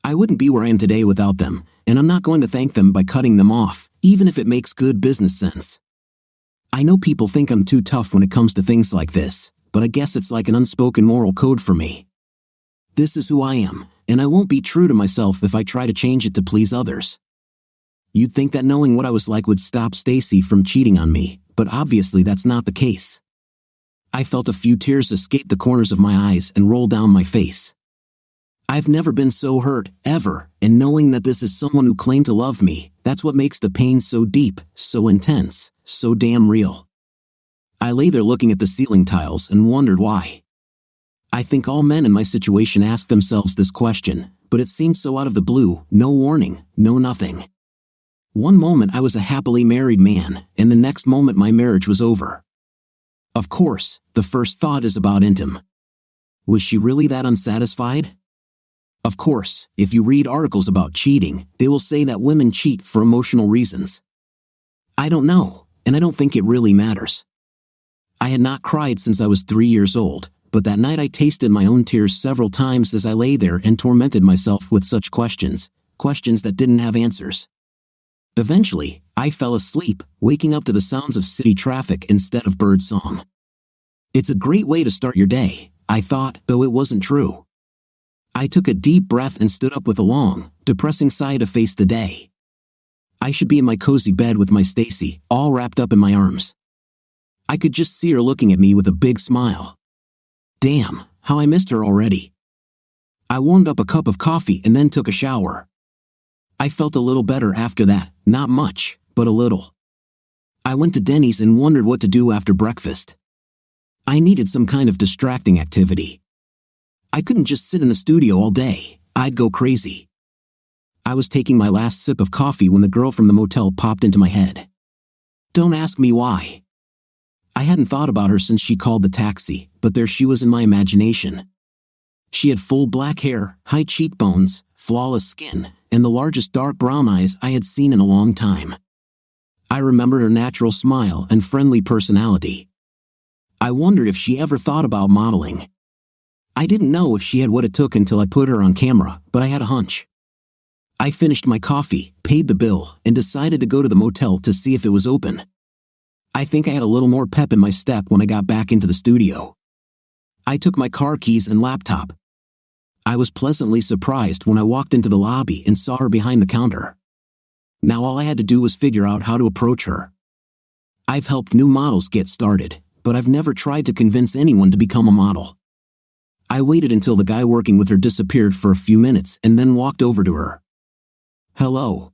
I wouldn't be where I am today without them, and I'm not going to thank them by cutting them off, even if it makes good business sense. I know people think I'm too tough when it comes to things like this, but I guess it's like an unspoken moral code for me. This is who I am, and I won't be true to myself if I try to change it to please others. You'd think that knowing what I was like would stop Stacy from cheating on me, but obviously that's not the case. I felt a few tears escape the corners of my eyes and roll down my face. I've never been so hurt, ever, and knowing that this is someone who claimed to love me, that's what makes the pain so deep, so intense, so damn real. I lay there looking at the ceiling tiles and wondered why. I think all men in my situation ask themselves this question, but it seemed so out of the blue, no warning, no nothing. One moment I was a happily married man, and the next moment my marriage was over. Of course, the first thought is about Intim. Was she really that unsatisfied? Of course, if you read articles about cheating, they will say that women cheat for emotional reasons. I don't know, and I don't think it really matters. I had not cried since I was 3 years old, but that night I tasted my own tears several times as I lay there and tormented myself with such questions that didn't have answers. Eventually, I fell asleep, waking up to the sounds of city traffic instead of bird song. It's a great way to start your day, I thought, though it wasn't true. I took a deep breath and stood up with a long, depressing sigh to face the day. I should be in my cozy bed with my Stacy, all wrapped up in my arms. I could just see her looking at me with a big smile. Damn, how I missed her already. I warmed up a cup of coffee and then took a shower. I felt a little better after that, not much, but a little. I went to Denny's and wondered what to do after breakfast. I needed some kind of distracting activity. I couldn't just sit in the studio all day, I'd go crazy. I was taking my last sip of coffee when the girl from the motel popped into my head. Don't ask me why. I hadn't thought about her since she called the taxi, but there she was in my imagination. She had full black hair, high cheekbones, flawless skin, and the largest dark brown eyes I had seen in a long time. I remembered her natural smile and friendly personality. I wondered if she ever thought about modeling. I didn't know if she had what it took until I put her on camera, but I had a hunch. I finished my coffee, paid the bill, and decided to go to the motel to see if it was open. I think I had a little more pep in my step when I got back into the studio. I took my car keys and laptop. I was pleasantly surprised when I walked into the lobby and saw her behind the counter. Now all I had to do was figure out how to approach her. I've helped new models get started, but I've never tried to convince anyone to become a model. I waited until the guy working with her disappeared for a few minutes and then walked over to her. "Hello."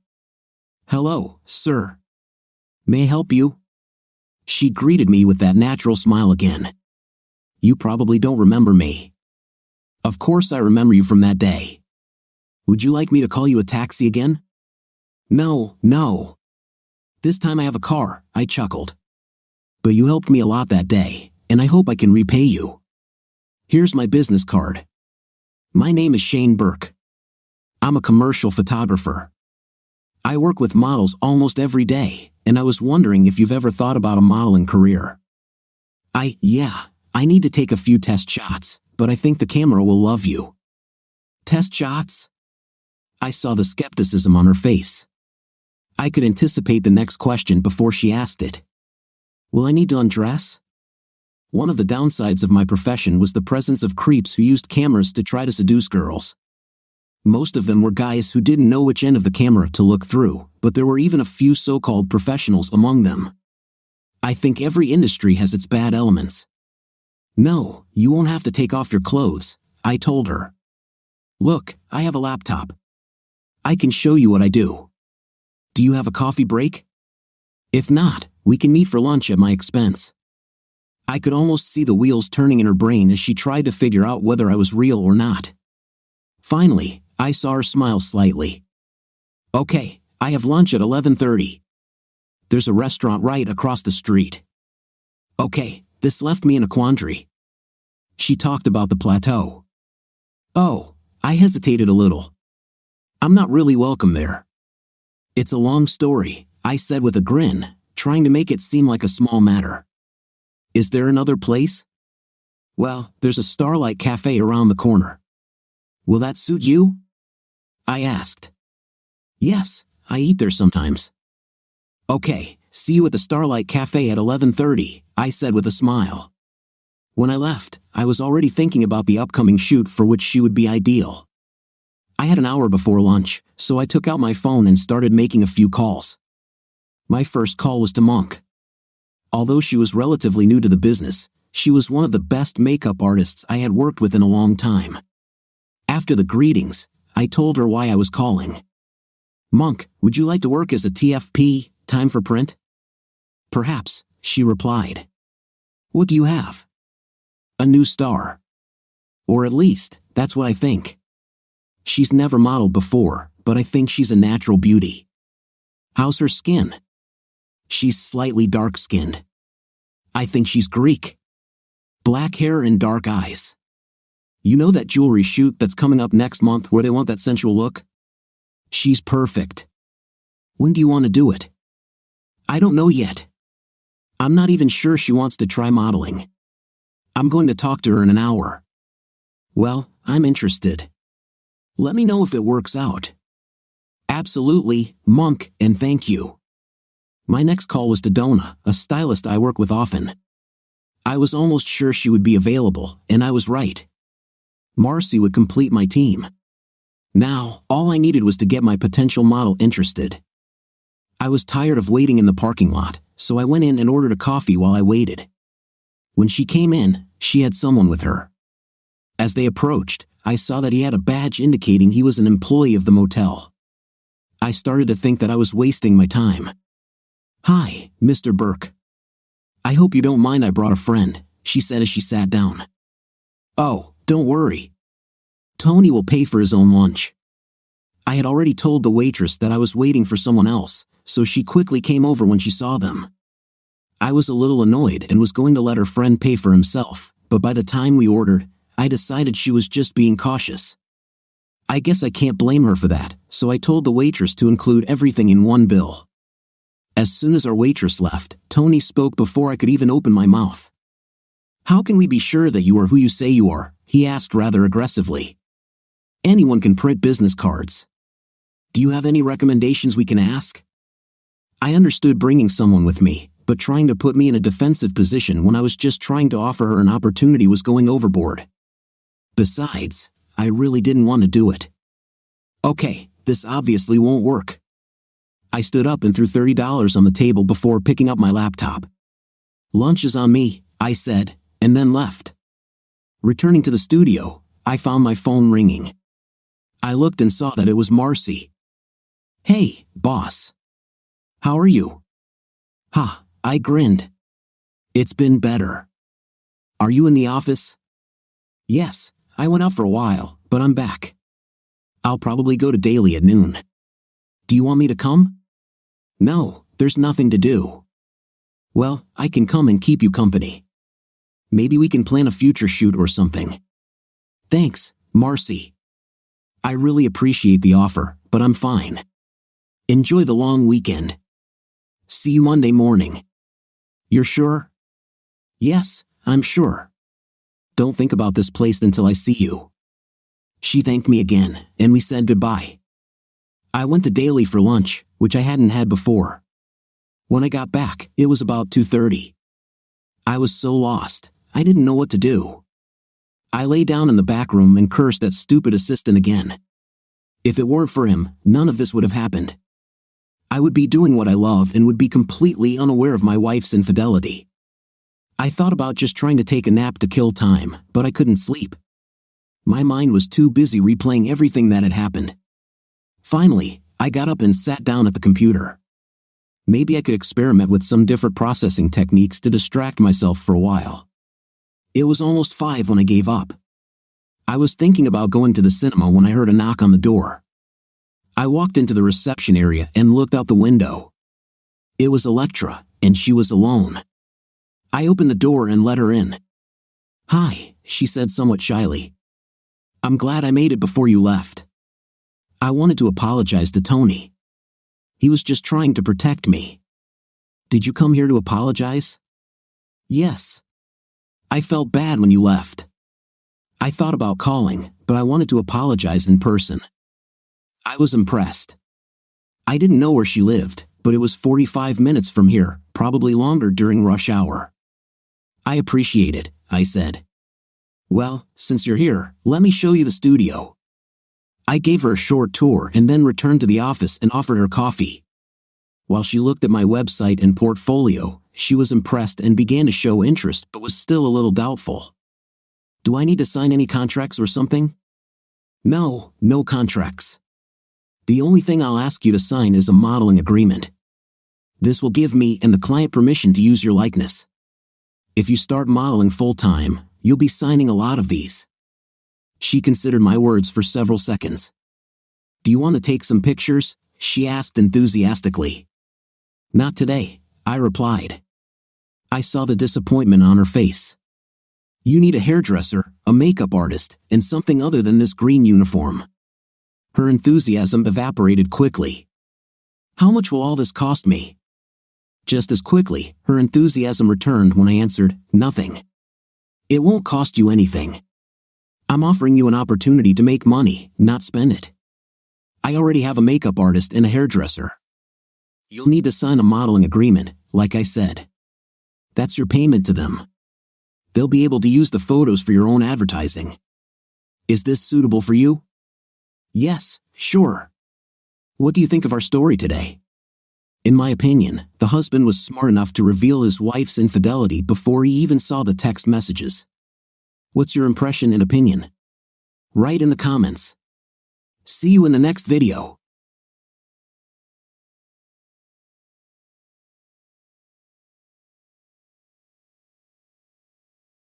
"Hello, sir. May I help you?" She greeted me with that natural smile again. "You probably don't remember me." "Of course I remember you from that day. Would you like me to call you a taxi again?" No. This time I have a car," I chuckled. "But you helped me a lot that day, and I hope I can repay you. Here's my business card. My name is Shane Burke. I'm a commercial photographer. I work with models almost every day, and I was wondering if you've ever thought about a modeling career. I need to take a few test shots, but I think the camera will love you." "Test shots?" I saw the skepticism on her face. I could anticipate the next question before she asked it. "Will I need to undress?" One of the downsides of my profession was the presence of creeps who used cameras to try to seduce girls. Most of them were guys who didn't know which end of the camera to look through, but there were even a few so-called professionals among them. I think every industry has its bad elements. "No, you won't have to take off your clothes," I told her. "Look, I have a laptop. I can show you what I do. Do you have a coffee break? If not, we can meet for lunch at my expense." I could almost see the wheels turning in her brain as she tried to figure out whether I was real or not. Finally, I saw her smile slightly. "Okay, I have lunch at 11:30. There's a restaurant right across the street." Okay, this left me in a quandary. She talked about the plateau. Oh, I hesitated a little. "I'm not really welcome there." "It's a long story," I said with a grin, trying to make it seem like a small matter. "Is there another place?" "Well, there's a Starlight Cafe around the corner." "Will that suit you?" I asked. "Yes, I eat there sometimes." "Okay, see you at the Starlight Cafe at 11:30, I said with a smile. When I left, I was already thinking about the upcoming shoot for which she would be ideal. I had an hour before lunch, so I took out my phone and started making a few calls. My first call was to Monk. Although she was relatively new to the business, she was one of the best makeup artists I had worked with in a long time. After the greetings, I told her why I was calling. "Monk, would you like to work as a TFP, time for print?" "Perhaps," she replied. "What do you have?" "A new star. Or at least, that's what I think. She's never modeled before, but I think she's a natural beauty." "How's her skin?" "She's slightly dark-skinned. I think she's Greek. Black hair and dark eyes. You know that jewelry shoot that's coming up next month where they want that sensual look? She's perfect. When do you want to do it?" "I don't know yet. I'm not even sure she wants to try modeling. I'm going to talk to her in an hour." "Well, I'm interested. Let me know if it works out." "Absolutely, Monk, and thank you." My next call was to Donna, a stylist I work with often. I was almost sure she would be available, and I was right. Marcy would complete my team. Now, all I needed was to get my potential model interested. I was tired of waiting in the parking lot, so I went in and ordered a coffee while I waited. When she came in, she had someone with her. As they approached, I saw that he had a badge indicating he was an employee of the motel. I started to think that I was wasting my time. "Hi, Mr. Burke. I hope you don't mind I brought a friend," she said as she sat down. "Oh, don't worry. Tony will pay for his own lunch." I had already told the waitress that I was waiting for someone else, so she quickly came over when she saw them. I was a little annoyed and was going to let her friend pay for himself, but by the time we ordered, I decided she was just being cautious. I guess I can't blame her for that, so I told the waitress to include everything in one bill. As soon as our waitress left, Tony spoke before I could even open my mouth. "How can we be sure that you are who you say you are?" he asked rather aggressively. "Anyone can print business cards. Do you have any recommendations we can ask?" I understood bringing someone with me, but trying to put me in a defensive position when I was just trying to offer her an opportunity was going overboard. Besides, I really didn't want to do it. "Okay, this obviously won't work." I stood up and threw $30 on the table before picking up my laptop. "Lunch is on me," I said, and then left. Returning to the studio, I found my phone ringing. I looked and saw that it was Marcy. "Hey, boss. How are you?" "Ha," I grinned. "It's been better. Are you in the office?" "Yes, I went out for a while, but I'm back. I'll probably go to daily at noon. Do you want me to come?" "No, there's nothing to do." "Well, I can come and keep you company. Maybe we can plan a future shoot or something." "Thanks, Marcy. I really appreciate the offer, but I'm fine. Enjoy the long weekend. See you Monday morning." "You're sure?" "Yes, I'm sure. Don't think about this place until I see you." She thanked me again, and we said goodbye. I went to Daily for lunch, which I hadn't had before. When I got back, it was about 2:30. I was so lost, I didn't know what to do. I lay down in the back room and cursed that stupid assistant again. If it weren't for him, none of this would have happened. I would be doing what I love and would be completely unaware of my wife's infidelity. I thought about just trying to take a nap to kill time, but I couldn't sleep. My mind was too busy replaying everything that had happened. Finally, I got up and sat down at the computer. Maybe I could experiment with some different processing techniques to distract myself for a while. It was almost 5 when I gave up. I was thinking about going to the cinema when I heard a knock on the door. I walked into the reception area and looked out the window. It was Electra, and she was alone. I opened the door and let her in. "Hi," she said somewhat shyly. "I'm glad I made it before you left. I wanted to apologize to Tony. He was just trying to protect me." "Did you come here to apologize?" "Yes. I felt bad when you left. I thought about calling, but I wanted to apologize in person. I was impressed. I didn't know where she lived, but it was 45 minutes from here, probably longer during rush hour." "I appreciate it," I said. "Well, since you're here, let me show you the studio." I gave her a short tour and then returned to the office and offered her coffee. While she looked at my website and portfolio, she was impressed and began to show interest but was still a little doubtful. "Do I need to sign any contracts or something?" "No, no contracts. The only thing I'll ask you to sign is a modeling agreement. This will give me and the client permission to use your likeness. If you start modeling full-time, you'll be signing a lot of these." She considered my words for several seconds. "Do you want to take some pictures?" she asked enthusiastically. "Not today," I replied. I saw the disappointment on her face. "You need a hairdresser, a makeup artist, and something other than this green uniform." Her enthusiasm evaporated quickly. "How much will all this cost me?" Just as quickly, her enthusiasm returned when I answered, "Nothing. It won't cost you anything. I'm offering you an opportunity to make money, not spend it. I already have a makeup artist and a hairdresser. You'll need to sign a modeling agreement, like I said. That's your payment to them. They'll be able to use the photos for your own advertising. Is this suitable for you?" "Yes, sure. What do you think of our story today?" In my opinion, the husband was smart enough to reveal his wife's infidelity before he even saw the text messages. What's your impression and opinion? Write in the comments. See you in the next video.